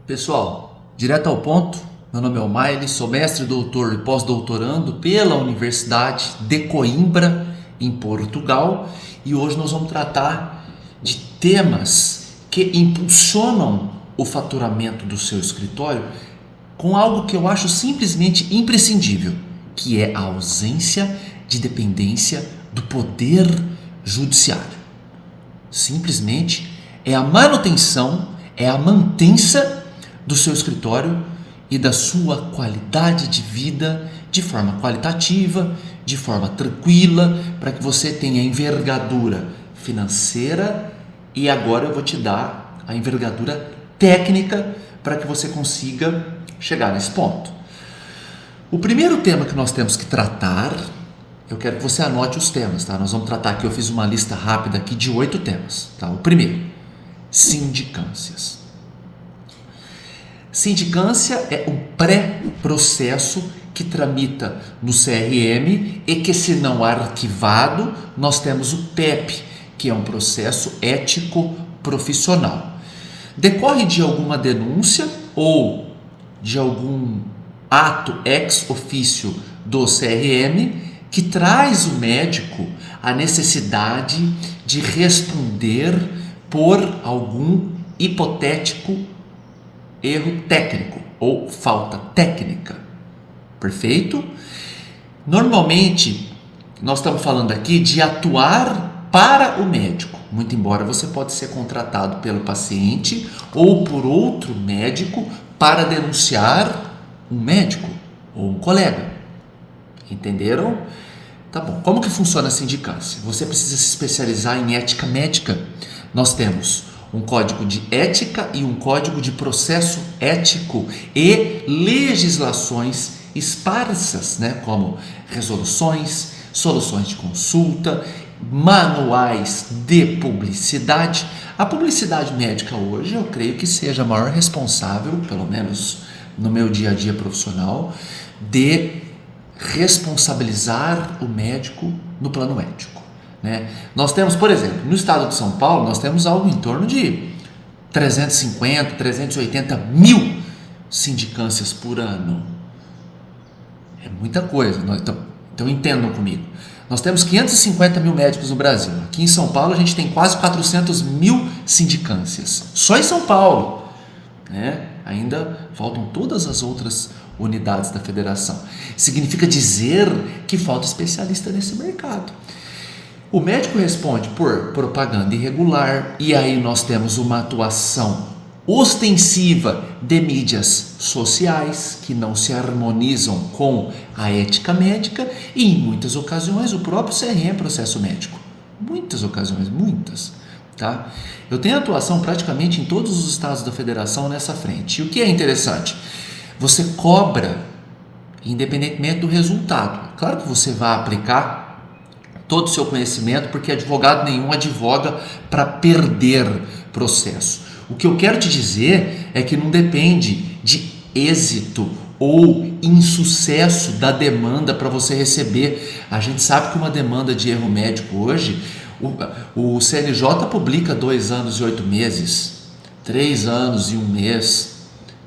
Pessoal, direto ao ponto, meu nome é Omaile, sou mestre, doutor e pós-doutorando pela Universidade de Coimbra, em Portugal, e hoje nós vamos tratar de temas que impulsionam o faturamento do seu escritório com algo que eu acho simplesmente imprescindível, que é a ausência de dependência do poder judiciário. Simplesmente é a manutenção, é a mantença do seu escritório e da sua qualidade de vida de forma qualitativa, de forma tranquila, para que você tenha envergadura financeira e agora eu vou te dar a envergadura técnica para que você consiga chegar nesse ponto. O primeiro tema que nós temos que tratar, eu quero que você anote os temas, tá? Nós vamos tratar aqui, eu fiz uma lista rápida aqui de 8 temas, tá? O primeiro, sindicâncias. Sindicância é um pré-processo que tramita no CRM e que, se não arquivado, nós temos o PEP, que é um processo ético profissional. Decorre de alguma denúncia ou de algum ato ex officio do CRM que traz o médico a necessidade de responder por algum hipotético erro técnico ou falta técnica. Perfeito? Normalmente, nós estamos falando aqui de atuar para o médico, muito embora você pode ser contratado pelo paciente ou por outro médico para denunciar um médico ou um colega. Entenderam? Tá bom. Como que funciona a sindicância? Você precisa se especializar em ética médica. Nós temos um código de ética e um código de processo ético e legislações esparsas, como resoluções, soluções de consulta, manuais de publicidade. A publicidade médica hoje eu creio que seja a maior responsável, pelo menos no meu dia a dia profissional, de responsabilizar o médico no plano ético. Nós temos, por exemplo, no estado de São Paulo, nós temos algo em torno de 350, 380 mil sindicâncias por ano. É muita coisa, então entendam comigo. Nós temos 550 mil médicos no Brasil. Aqui em São Paulo a gente tem quase 400 mil sindicâncias. Só em São Paulo. Ainda faltam todas as outras unidades da federação. Significa dizer que falta especialista nesse mercado. O médico responde por propaganda irregular e aí nós temos uma atuação ostensiva de mídias sociais que não se harmonizam com a ética médica e em muitas ocasiões o próprio CRM é processo médico. Muitas ocasiões, muitas. Tá? Eu tenho atuação praticamente em todos os estados da federação nessa frente. E o que é interessante? Você cobra independentemente do resultado. Claro que você vai aplicar todo o seu conhecimento, porque advogado nenhum advoga para perder processo. O que eu quero te dizer é que não depende de êxito ou insucesso da demanda para você receber. A gente sabe que uma demanda de erro médico hoje, o CNJ publica 2 anos e 8 meses, 3 anos e 1 mês.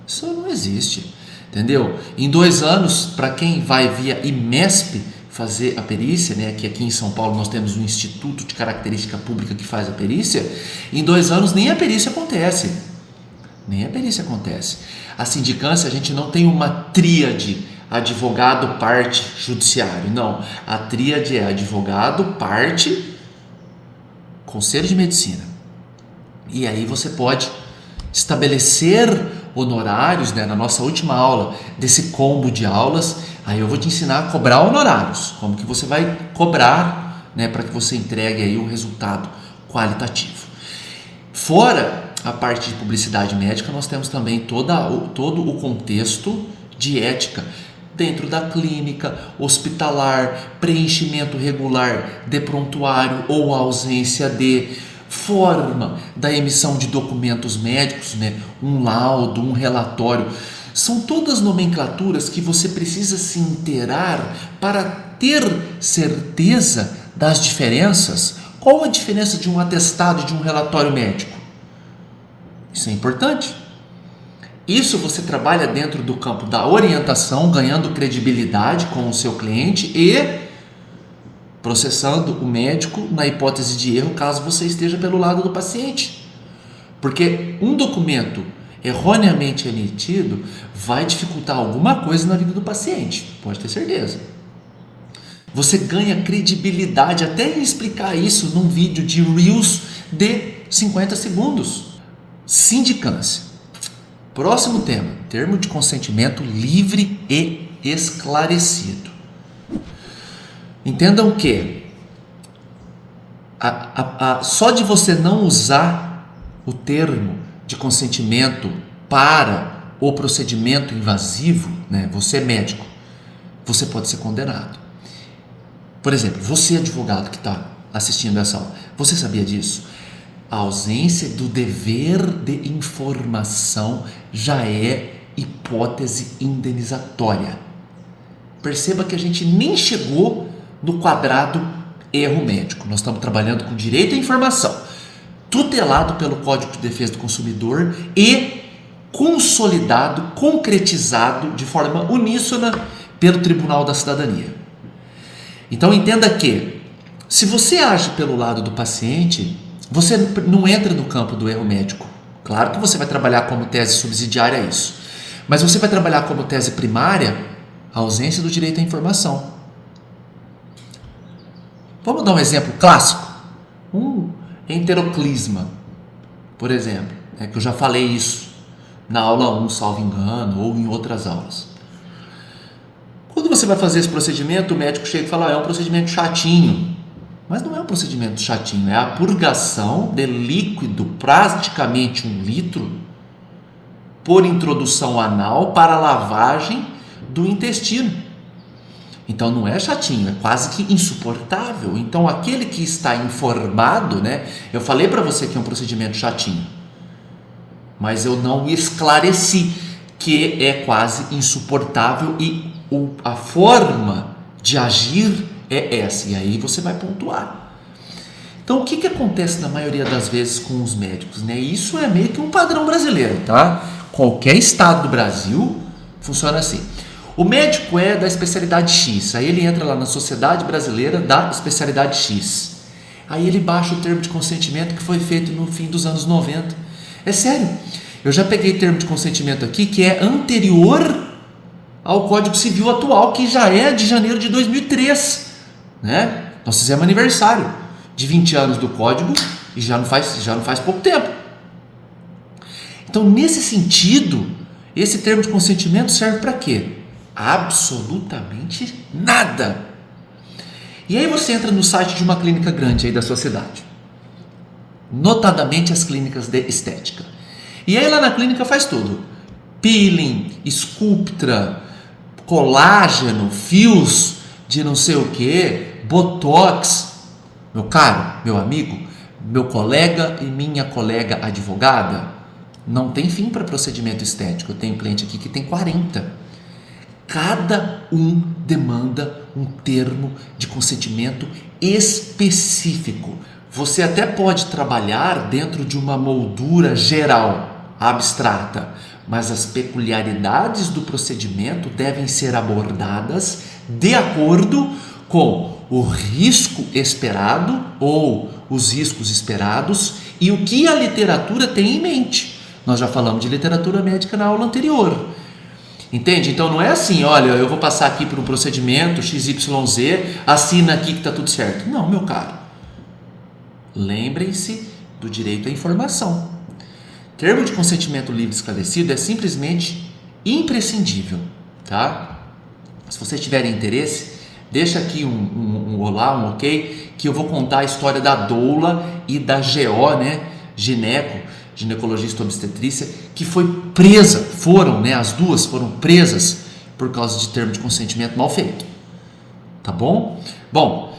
Isso não existe, entendeu? Em 2 anos, para quem vai via IMESP fazer a perícia, que aqui em São Paulo nós temos um Instituto de Característica Pública que faz a perícia, em 2 anos nem a perícia acontece. Nem a perícia acontece. A sindicância, a gente não tem uma tríade advogado, parte, judiciário. Não, a tríade é advogado, parte, conselho de medicina. E aí você pode estabelecer honorários, na nossa última aula desse combo de aulas, aí eu vou te ensinar a cobrar honorários, como que você vai cobrar, para que você entregue aí um resultado qualitativo. Fora a parte de publicidade médica, nós temos também todo o contexto de ética dentro da clínica, hospitalar, preenchimento regular de prontuário ou ausência de, forma da emissão de documentos médicos, um laudo, um relatório. São todas nomenclaturas que você precisa se inteirar para ter certeza das diferenças. Qual a diferença de um atestado e de um relatório médico? Isso é importante. Isso você trabalha dentro do campo da orientação, ganhando credibilidade com o seu cliente e processando o médico na hipótese de erro, caso você esteja pelo lado do paciente. Porque um documento erroneamente emitido vai dificultar alguma coisa na vida do paciente, pode ter certeza. Você ganha credibilidade até em explicar isso num vídeo de Reels de 50 segundos. Sindicância. Próximo tema, termo de consentimento livre e esclarecido. Entendam que só de você não usar o termo de consentimento para o procedimento invasivo, né, você é médico, você pode ser condenado. Por exemplo, você advogado que está assistindo essa aula, você sabia disso? A ausência do dever de informação já é hipótese indenizatória. Perceba que a gente nem chegou no quadrado erro médico. Nós estamos trabalhando com direito à informação, tutelado pelo Código de Defesa do Consumidor e consolidado, concretizado de forma uníssona pelo Tribunal da Cidadania. Então entenda que, se você age pelo lado do paciente, você não entra no campo do erro médico. Claro que você vai trabalhar como tese subsidiária isso, mas você vai trabalhar como tese primária a ausência do direito à informação. Vamos dar um exemplo clássico? Um enteroclisma, por exemplo, que eu já falei isso na aula 1, salvo engano, ou em outras aulas. Quando você vai fazer esse procedimento, o médico chega e fala, é um procedimento chatinho. Mas não é um procedimento chatinho, é a purgação de líquido, praticamente 1 litro, por introdução anal para a lavagem do intestino. Então não é chatinho, é quase que insuportável. Então aquele que está informado, né? Eu falei para você que é um procedimento chatinho, mas eu não esclareci que é quase insuportável e a forma de agir é essa, e aí você vai pontuar. Então o que acontece na maioria das vezes com os médicos, né? Isso é meio que um padrão brasileiro, tá? Qualquer estado do Brasil funciona assim. O médico é da especialidade X, aí ele entra lá na Sociedade Brasileira da Especialidade X. Aí ele baixa o termo de consentimento que foi feito no fim dos anos 90. É sério, eu já peguei termo de consentimento aqui que é anterior ao Código Civil atual, que já é de janeiro de 2003. Né? Nós fizemos aniversário de 20 anos do Código e já não faz pouco tempo. Então, nesse sentido, esse termo de consentimento serve para quê? Absolutamente nada. E aí você entra no site de uma clínica grande aí da sua cidade, notadamente as clínicas de estética. E aí lá na clínica faz tudo: peeling, Sculptra, colágeno, fios de não sei o que, botox. Meu caro, meu amigo, meu colega e minha colega advogada, não tem fim para procedimento estético. Eu tenho um cliente aqui que tem 40. Cada um demanda um termo de consentimento específico. Você até pode trabalhar dentro de uma moldura geral, abstrata, mas as peculiaridades do procedimento devem ser abordadas de acordo com o risco esperado ou os riscos esperados e o que a literatura tem em mente. Nós já falamos de literatura médica na aula anterior. Entende? Então não é assim, olha, eu vou passar aqui por um procedimento XYZ, assina aqui que está tudo certo. Não, meu caro. Lembrem-se do direito à informação. Termo de consentimento livre e esclarecido é simplesmente imprescindível, tá? Se vocês tiverem interesse, deixa aqui um olá, um ok, que eu vou contar a história da doula e da GO, né? Ginecologista obstetrícia, que as duas foram presas por causa de termo de consentimento mal feito. Tá bom? Bom,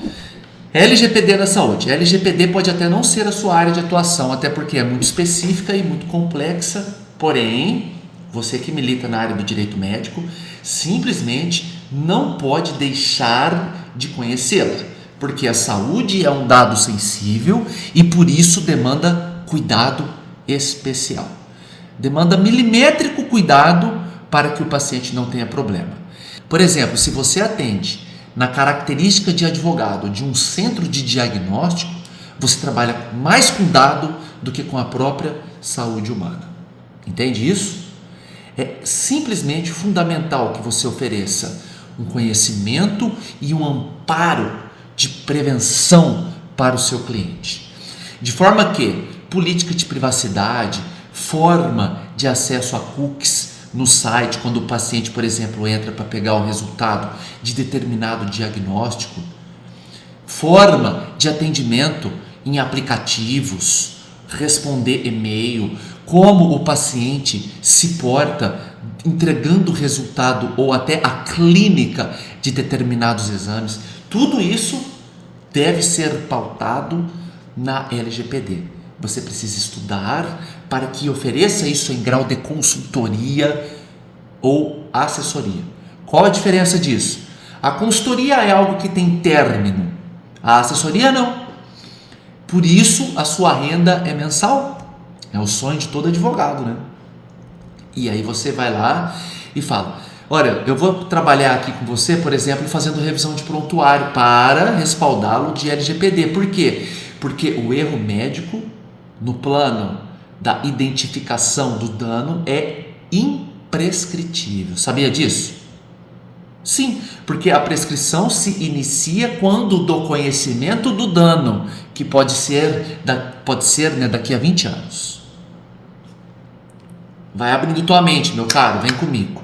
LGPD na saúde. LGPD pode até não ser a sua área de atuação, até porque é muito específica e muito complexa, porém, você que milita na área do direito médico, simplesmente não pode deixar de conhecê-la, porque a saúde é um dado sensível e por isso demanda cuidado especial. demanda milimétrico cuidado para que o paciente não tenha problema. Por exemplo, se você atende na característica de advogado de um centro de diagnóstico, você trabalha mais com dado do que com a própria saúde humana. Entende isso? É simplesmente fundamental que você ofereça um conhecimento e um amparo de prevenção para o seu cliente. De forma que política de privacidade, forma de acesso a cookies no site, quando o paciente, por exemplo, entra para pegar o resultado de determinado diagnóstico, forma de atendimento em aplicativos, responder e-mail, como o paciente se porta entregando o resultado ou até a clínica de determinados exames, tudo isso deve ser pautado na LGPD. Você precisa estudar para que ofereça isso em grau de consultoria ou assessoria. Qual a diferença disso? A consultoria é algo que tem término, a assessoria não. Por isso a sua renda é mensal. É o sonho de todo advogado, né? E aí você vai lá e fala: olha, eu vou trabalhar aqui com você, por exemplo, fazendo revisão de prontuário para respaldá-lo de LGPD. Por quê? Porque o erro médico no plano da identificação do dano é imprescritível. Sabia disso? Sim, porque a prescrição se inicia quando do conhecimento do dano, que pode ser daqui a 20 anos. Vai abrindo tua mente, meu caro, vem comigo.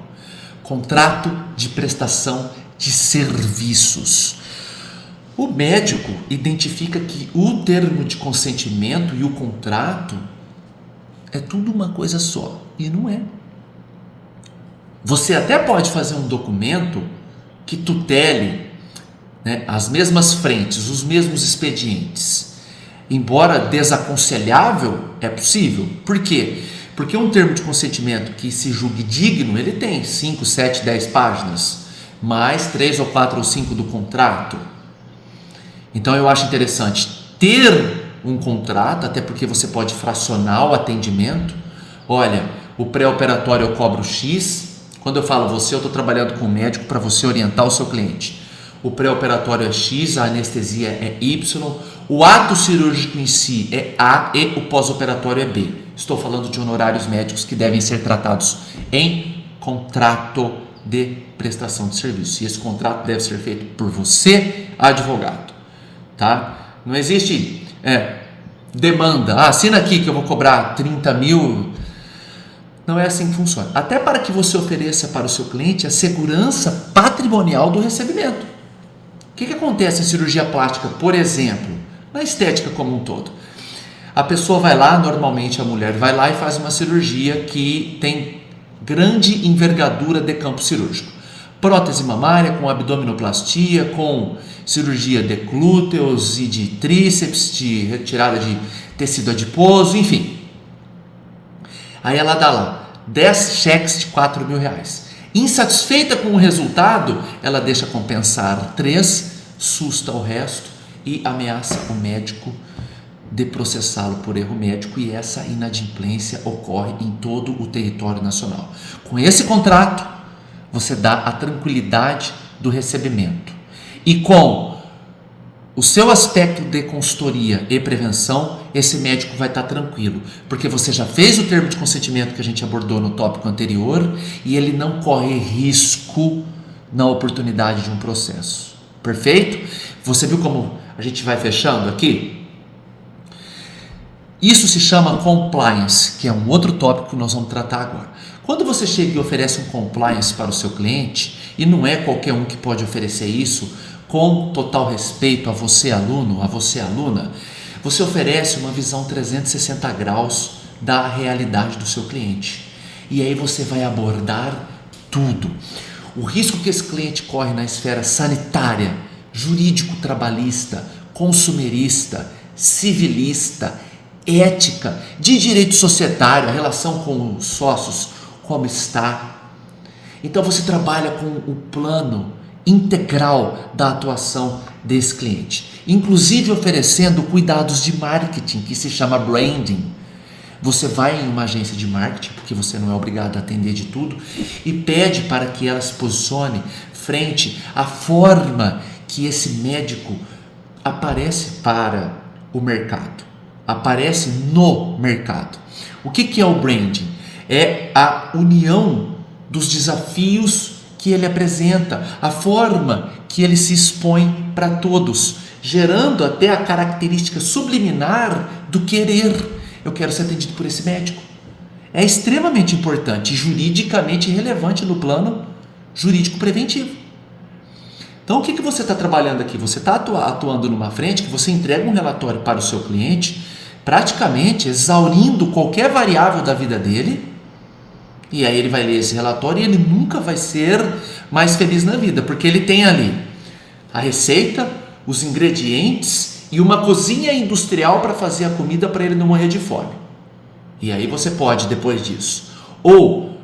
Contrato de prestação de serviços. O médico identifica que o termo de consentimento e o contrato é tudo uma coisa só, e não é. Você até pode fazer um documento que tutele, né, as mesmas frentes, os mesmos expedientes. Embora desaconselhável, é possível. Por quê? Porque um termo de consentimento que se julgue digno, ele tem 5, 7, 10 páginas, mais 3 ou 4 ou 5 do contrato. Então eu acho interessante ter um contrato, até porque você pode fracionar o atendimento. Olha, o pré-operatório eu cobro X. Quando eu falo você, eu estou trabalhando com o médico para você orientar o seu cliente. O pré-operatório é X, a anestesia é Y, o ato cirúrgico em si é A e o pós-operatório é B. Estou falando de honorários médicos que devem ser tratados em contrato de prestação de serviço. E esse contrato deve ser feito por você, advogado. Tá? Não existe demanda. Assina aqui que eu vou cobrar 30 mil. Não é assim que funciona. Até para que você ofereça para o seu cliente a segurança patrimonial do recebimento. O que acontece em cirurgia plástica, por exemplo, na estética como um todo? A pessoa vai lá, normalmente a mulher vai lá e faz uma cirurgia que tem grande envergadura de campo cirúrgico. Prótese mamária com abdominoplastia, com cirurgia de glúteos e de tríceps, de retirada de tecido adiposo, enfim. Aí ela dá lá 10 cheques de 4 mil reais. Insatisfeita com o resultado, ela deixa compensar 3, susta o resto e ameaça o médico de processá-lo por erro médico, e essa inadimplência ocorre em todo o território nacional. Com esse contrato, você dá a tranquilidade do recebimento. E com o seu aspecto de consultoria e prevenção, esse médico vai estar tranquilo, porque você já fez o termo de consentimento que a gente abordou no tópico anterior e ele não corre risco na oportunidade de um processo. Perfeito? Você viu como a gente vai fechando aqui? Isso se chama compliance, que é um outro tópico que nós vamos tratar agora. Quando você chega e oferece um compliance para o seu cliente, e não é qualquer um que pode oferecer isso, com total respeito a você aluno, a você aluna, você oferece uma visão 360 graus da realidade do seu cliente. E aí você vai abordar tudo. O risco que esse cliente corre na esfera sanitária, jurídico-trabalhista, consumerista, civilista, ética, de direito societário, a relação com os sócios, como está. Então você trabalha com o plano integral da atuação desse cliente, inclusive oferecendo cuidados de marketing, que se chama branding. Você vai em uma agência de marketing, porque você não é obrigado a atender de tudo, e pede para que ela se posicione frente à forma que esse médico aparece para o mercado, aparece no mercado. O que é o branding? É a união dos desafios que ele apresenta, a forma que ele se expõe para todos, gerando até a característica subliminar do querer. Eu quero ser atendido por esse médico. É extremamente importante e juridicamente relevante no plano jurídico preventivo. Então, o que você está trabalhando aqui? Você está atuando numa frente que você entrega um relatório para o seu cliente, praticamente exaurindo qualquer variável da vida dele, e aí ele vai ler esse relatório e ele nunca vai ser mais feliz na vida, porque ele tem ali a receita, os ingredientes e uma cozinha industrial para fazer a comida para ele não morrer de fome. E aí você pode, depois disso, ou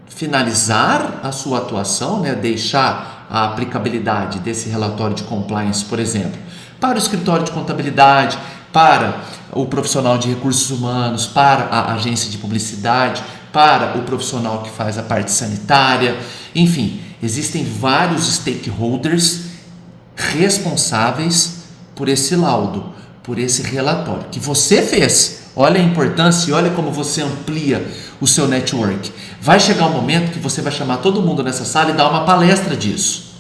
finalizar a sua atuação, deixar a aplicabilidade desse relatório de compliance, por exemplo, para o escritório de contabilidade, para o profissional de recursos humanos, para a agência de publicidade, para o profissional que faz a parte sanitária, enfim, existem vários stakeholders responsáveis por esse laudo, por esse relatório que você fez. Olha a importância e olha como você amplia o seu network. Vai chegar um momento que você vai chamar todo mundo nessa sala e dar uma palestra disso.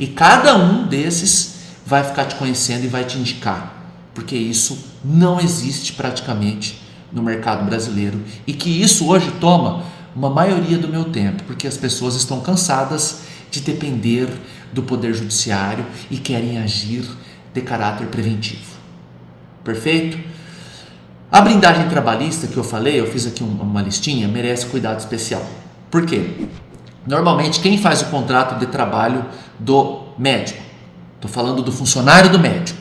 E cada um desses vai ficar te conhecendo e vai te indicar, porque isso não existe praticamente no mercado brasileiro e que isso hoje toma uma maioria do meu tempo, porque as pessoas estão cansadas de depender do poder judiciário e querem agir de caráter preventivo. Perfeito? A blindagem trabalhista que eu falei, eu fiz aqui uma listinha, merece cuidado especial. Por quê? Normalmente quem faz o contrato de trabalho do médico, estou falando do funcionário do médico,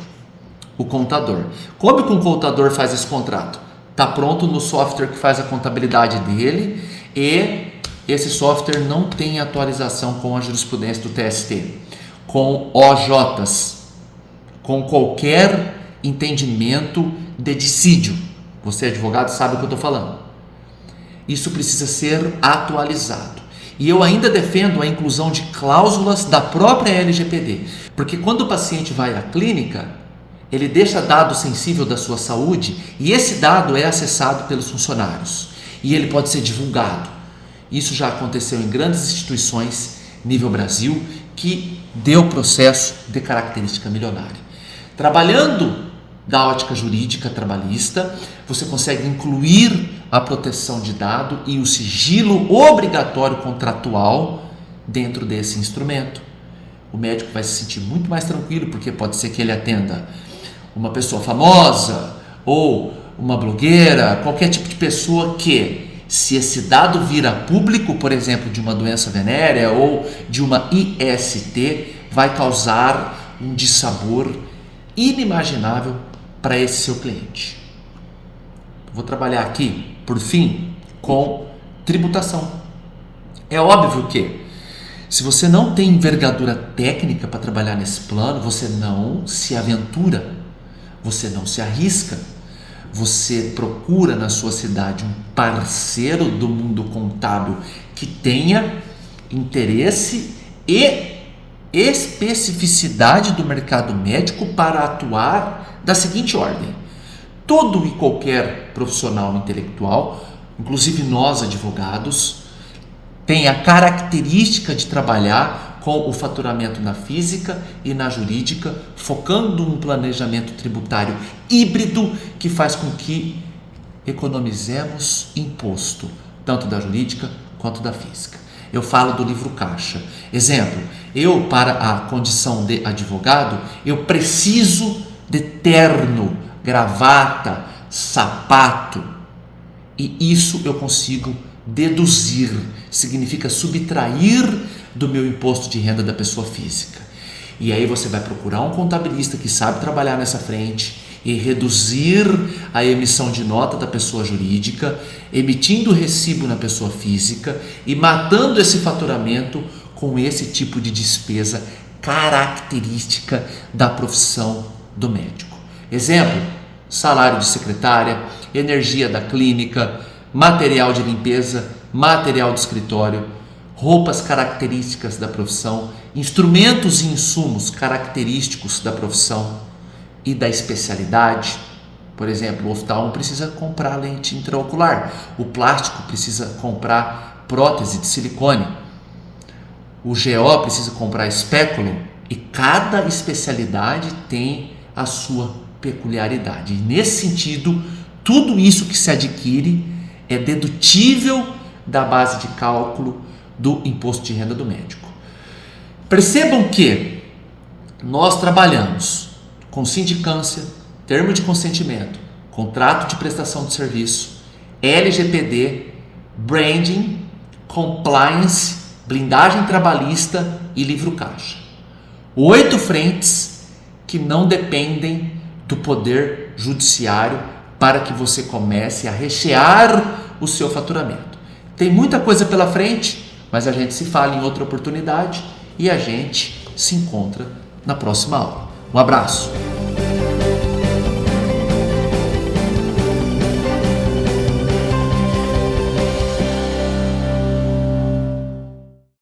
o contador. Como que um contador faz esse contrato? Está pronto no software que faz a contabilidade dele e esse software não tem atualização com a jurisprudência do TST, com OJs, com qualquer entendimento de dissídio. Você, advogado, sabe o que eu estou falando. Isso precisa ser atualizado. E eu ainda defendo a inclusão de cláusulas da própria LGPD, porque quando o paciente vai à clínica, ele deixa dado sensível da sua saúde e esse dado é acessado pelos funcionários e ele pode ser divulgado. Isso já aconteceu em grandes instituições nível Brasil que deu processo de característica milionária. Trabalhando da ótica jurídica trabalhista, você consegue incluir a proteção de dado e o sigilo obrigatório contratual dentro desse instrumento. O médico vai se sentir muito mais tranquilo, porque pode ser que ele atenda uma pessoa famosa ou uma blogueira, qualquer tipo de pessoa que, se esse dado vir a público, por exemplo, de uma doença venérea ou de uma IST, vai causar um dissabor inimaginável para esse seu cliente. Vou trabalhar aqui, por fim, com tributação. É óbvio que, se você não tem envergadura técnica para trabalhar nesse plano, você não se aventura, você não se arrisca, você procura na sua cidade um parceiro do mundo contábil que tenha interesse e especificidade do mercado médico para atuar da seguinte ordem: todo e qualquer profissional intelectual, inclusive nós advogados, tem a característica de trabalhar com o faturamento na física e na jurídica, focando um planejamento tributário híbrido que faz com que economizemos imposto, tanto da jurídica quanto da física. Eu falo do livro caixa. Exemplo, eu, para a condição de advogado, eu preciso de terno, gravata, sapato, e isso eu consigo deduzir, significa subtrair do meu imposto de renda da pessoa física. E aí você vai procurar um contabilista que sabe trabalhar nessa frente e reduzir a emissão de nota da pessoa jurídica, emitindo recibo na pessoa física e matando esse faturamento com esse tipo de despesa característica da profissão do médico. Exemplo, salário de secretária, energia da clínica, material de limpeza, material de escritório, roupas características da profissão, instrumentos e insumos característicos da profissão e da especialidade. Por exemplo, o oftalmo precisa comprar lente intraocular, o plástico precisa comprar prótese de silicone, o GO precisa comprar espéculo, e cada especialidade tem a sua peculiaridade. E nesse sentido, tudo isso que se adquire é dedutível da base de cálculo do imposto de renda do médico. Percebam que nós trabalhamos com sindicância, termo de consentimento, contrato de prestação de serviço, LGPD, branding, compliance, blindagem trabalhista e livro caixa. 8 frentes que não dependem do poder judiciário para que você comece a rechear o seu faturamento. Tem muita coisa pela frente, mas a gente se fala em outra oportunidade e a gente se encontra na próxima aula. Um abraço!